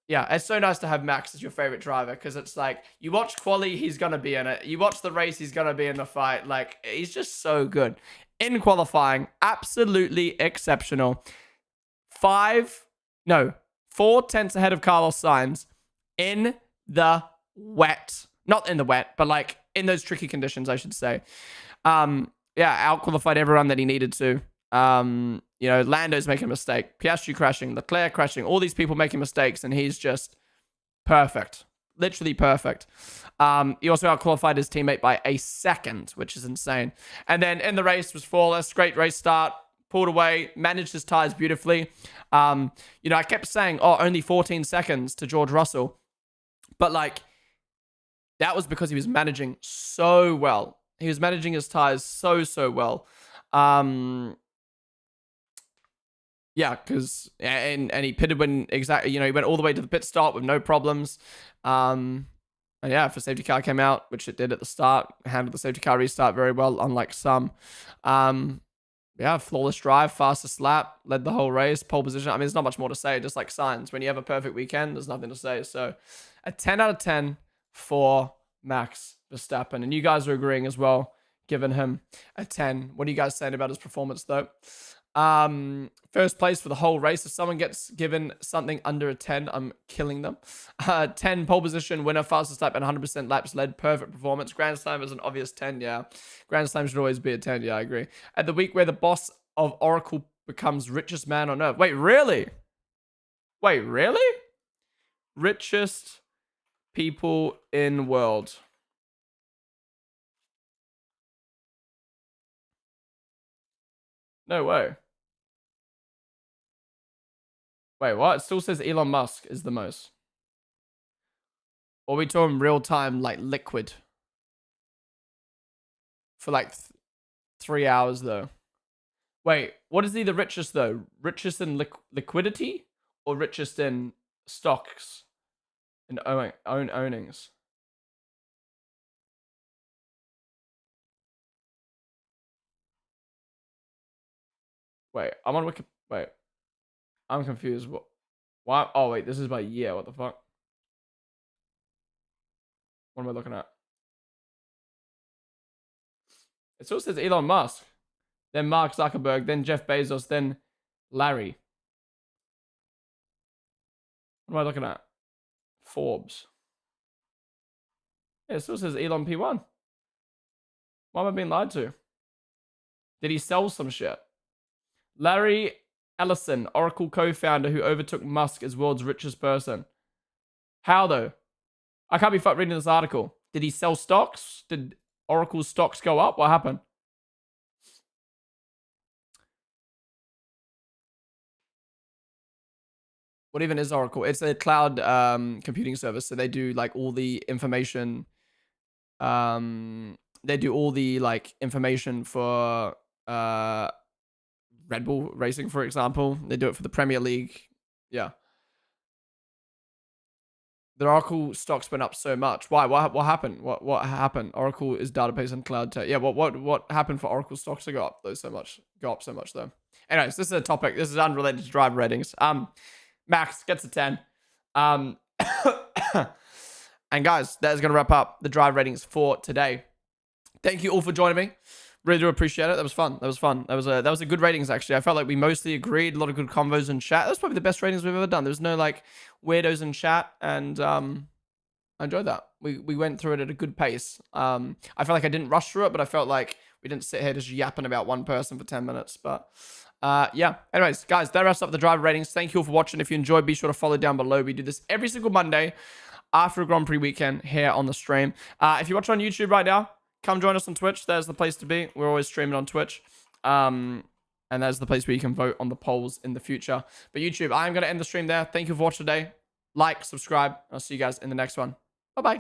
yeah, it's so nice to have Max as your favorite driver because it's like, you watch quali, he's going to be in it. You watch the race, he's going to be in the fight. Like, he's just so good. In qualifying, absolutely exceptional. 4 tenths ahead of Carlos Sainz in the wet. Not in the wet, but like in those tricky conditions, I should say. Yeah, out-qualified everyone that he needed to. You know, Lando's making a mistake. Piastri crashing. Leclerc crashing. All these people making mistakes, and he's just perfect. Literally perfect. He also out-qualified his teammate by a second, which is insane. And then in the race was flawless. Great race start. Pulled away. Managed his tires beautifully. You know, I kept saying, oh, only 14 seconds to George Russell. But, like, that was because he was managing so well. He was managing his tires so well. Yeah, because... And he pitted when exactly... You know, he went all the way to the pit stop with no problems. And yeah, if a safety car came out, which it did at the start, handled the safety car restart very well, unlike some. Yeah, flawless drive, fastest lap, led the whole race, pole position. I mean, there's not much more to say, just like Sainz. When you have a perfect weekend, there's nothing to say. So, A 10 out of 10 for Max Verstappen. And you guys are agreeing as well, giving him a 10. What are you guys saying about his performance, though? First place for the whole race. If someone gets given something under a 10, I'm killing them. 10 pole position, winner, fastest lap, and 100% laps led. Perfect performance. Grand Slam is an obvious 10, yeah. Grand Slam should always be a 10, yeah, I agree. At the week where the boss of Oracle becomes richest man on earth. Wait, really? Wait, really? Richest people in world. No way. Wait, what? It still says Elon Musk is the most. Or we talking real time, like liquid? For like 3 hours, though. Wait, what is he the richest, though? Richest in liquidity? Or richest in stocks? In own ownings? Wait, I'm on Wiki. Wait. I'm confused. What? Why? Oh, wait, this is by year. What the fuck? What am I looking at? It still says Elon Musk, then Mark Zuckerberg, then Jeff Bezos, then Larry. What am I looking at? Forbes. Yeah, it still says Elon P1. Why am I being lied to? Did he sell some shit? Larry Ellison, Oracle co-founder who overtook Musk as world's richest person. How though? I can't be fucked reading this article. Did he sell stocks? Did Oracle's stocks go up? What happened? What even is Oracle? It's a cloud computing service. So they do like all the information. They do all the like information for Red Bull Racing, for example. They do it for the Premier League. Yeah. The Oracle stocks went up so much. Why? What happened? What happened? Oracle is database and cloud tech. Yeah. What happened for Oracle stocks to go up though so much? Go up so much though. Anyways, this is a topic. This is unrelated to driver ratings. Max gets a 10. And guys, that is going to wrap up the drive ratings for today. Thank you all for joining me. Really do appreciate it. That was fun. That was a good ratings, actually. I felt like we mostly agreed. A lot of good convos in chat. That was probably the best ratings we've ever done. There was no like weirdos in chat, and I enjoyed that. We went through it at a good pace. I felt like I didn't rush through it, but I felt like we didn't sit here just yapping about one person for 10 minutes. But yeah. Anyways, guys, that wraps up the driver ratings. Thank you all for watching. If you enjoyed, be sure to follow down below. We do this every single Monday after a Grand Prix weekend here on the stream. If you're watching on YouTube right now, come join us on Twitch. There's the place to be. We're always streaming on Twitch. And that's the place where you can vote on the polls in the future. But YouTube, I'm going to end the stream there. Thank you for watching today. Like, subscribe. I'll see you guys in the next one. Bye-bye.